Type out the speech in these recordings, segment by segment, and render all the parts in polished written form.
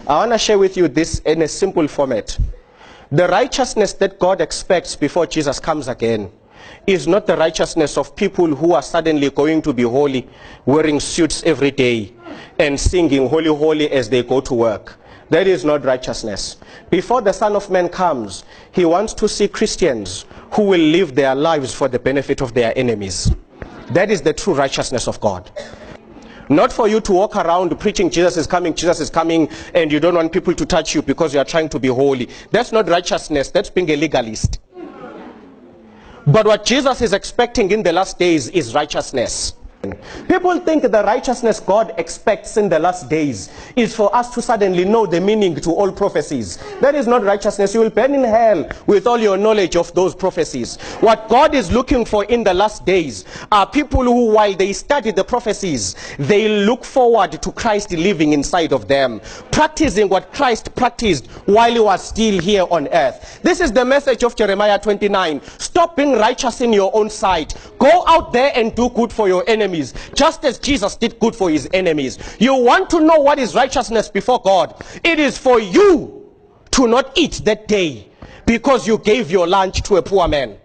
I want to share with you this in a simple format. The righteousness that God expects before Jesus comes again is not the righteousness of people who are suddenly going to be holy, wearing suits every day and singing holy, holy as they go to work. That is not righteousness. Before the Son of Man comes, he wants to see Christians who will live their lives for the benefit of their enemies. That is the true righteousness of God. Not for you to walk around preaching Jesus is coming, and you don't want people to touch you because you are trying to be holy. That's not righteousness, that's being a legalist. But what Jesus is expecting in the last days is righteousness. People think the righteousness God expects in the last days is for us to suddenly know the meaning to all prophecies. That is not righteousness. You will burn in hell with all your knowledge of those prophecies. What God is looking for in the last days are people who, while they study the prophecies, they look forward to Christ living inside of them, practicing what Christ practiced while he was still here on earth. This is the message of Jeremiah 29. Stop being righteous in your own sight. Go out there and do good for your enemies, just as Jesus did good for his enemies. You want to know what is righteousness before God? It is for you to not eat that day because you gave your lunch to a poor man.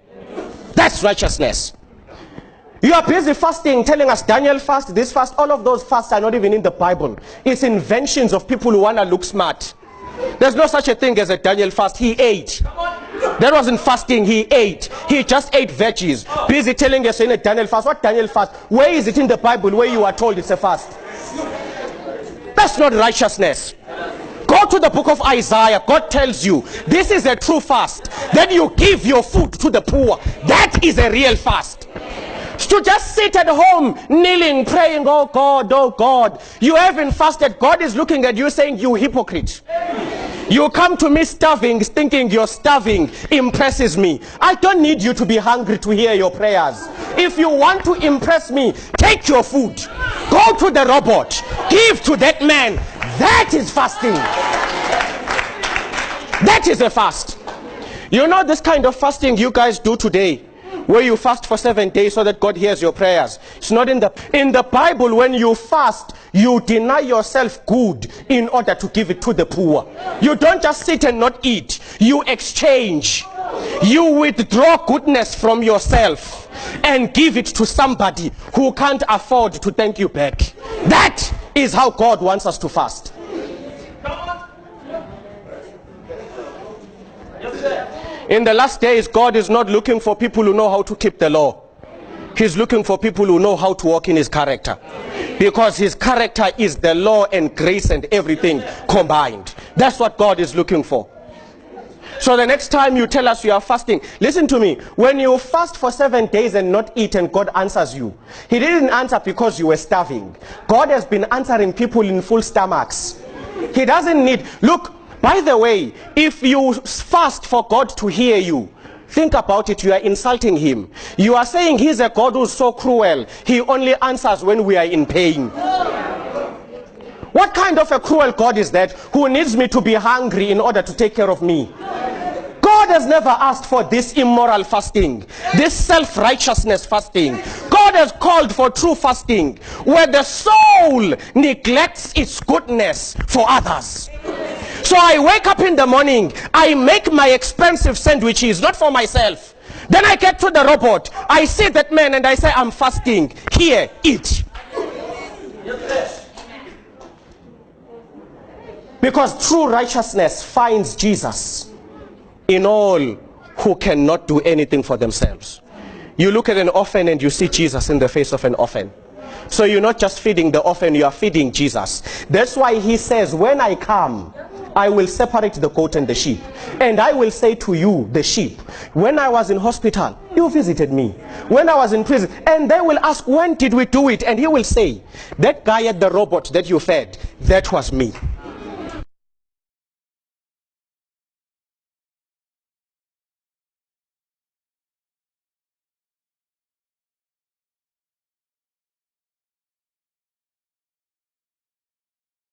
That's righteousness. You are busy fasting, telling us Daniel fast, this fast. All of those fasts are not even in the Bible. It's inventions of people who want to look smart. There's no such a thing as a Daniel fast. He ate. That wasn't fasting, he ate. He just ate veggies. Busy telling us in a Daniel fast. What Daniel fast? Where is it in the Bible where you are told it's a fast? That's not righteousness. Go to the book of Isaiah. God tells you this is a true fast. Then you give your food to the poor. That is a real fast. To just sit at home kneeling, praying, oh God, you haven't fasted. God is looking at you saying, you hypocrite. You come to me starving, thinking you're starving impresses me. I don't need you to be hungry to hear your prayers. If you want to impress me, take your food, go to the robot, give to that man. That is fasting. That is a fast. You know this kind of fasting you guys do today, where you fast for 7 days so that God hears your prayers. It's not in the Bible. When you fast, you deny yourself good in order to give it to the poor. You don't just sit and not eat. You exchange. You withdraw goodness from yourself and give it to somebody who can't afford to thank you back. That is how God wants us to fast. In the last days, God is not looking for people who know how to keep the law. He's looking for people who know how to walk in his character. Because his character is the law and grace and everything combined. That's what God is looking for. So the next time you tell us you are fasting, listen to me. When you fast for 7 days and not eat and God answers you, he didn't answer because you were starving. God has been answering people in full stomachs. He doesn't need, look, by the way, if you fast for God to hear you, think about it, you are insulting him. You are saying he's a God who's so cruel. He only answers when we are in pain. What kind of a cruel God is that who needs me to be hungry in order to take care of me? God has never asked for this immoral fasting, this self-righteousness fasting. God has called for true fasting, where the soul neglects its goodness for others. So I wake up in the morning, I make my expensive sandwiches, not for myself. Then I get to the robot, I see that man and I say, I'm fasting. Here, eat. Because true righteousness finds Jesus in all who cannot do anything for themselves. You look at an orphan and you see Jesus in the face of an orphan. So you're not just feeding the orphan, you are feeding Jesus. That's why he says, when I come, I will separate the goat and the sheep. And I will say to you, the sheep, when I was in hospital, you visited me. When I was in prison, and they will ask, when did we do it? And he will say, that guy at the robot that you fed, that was me.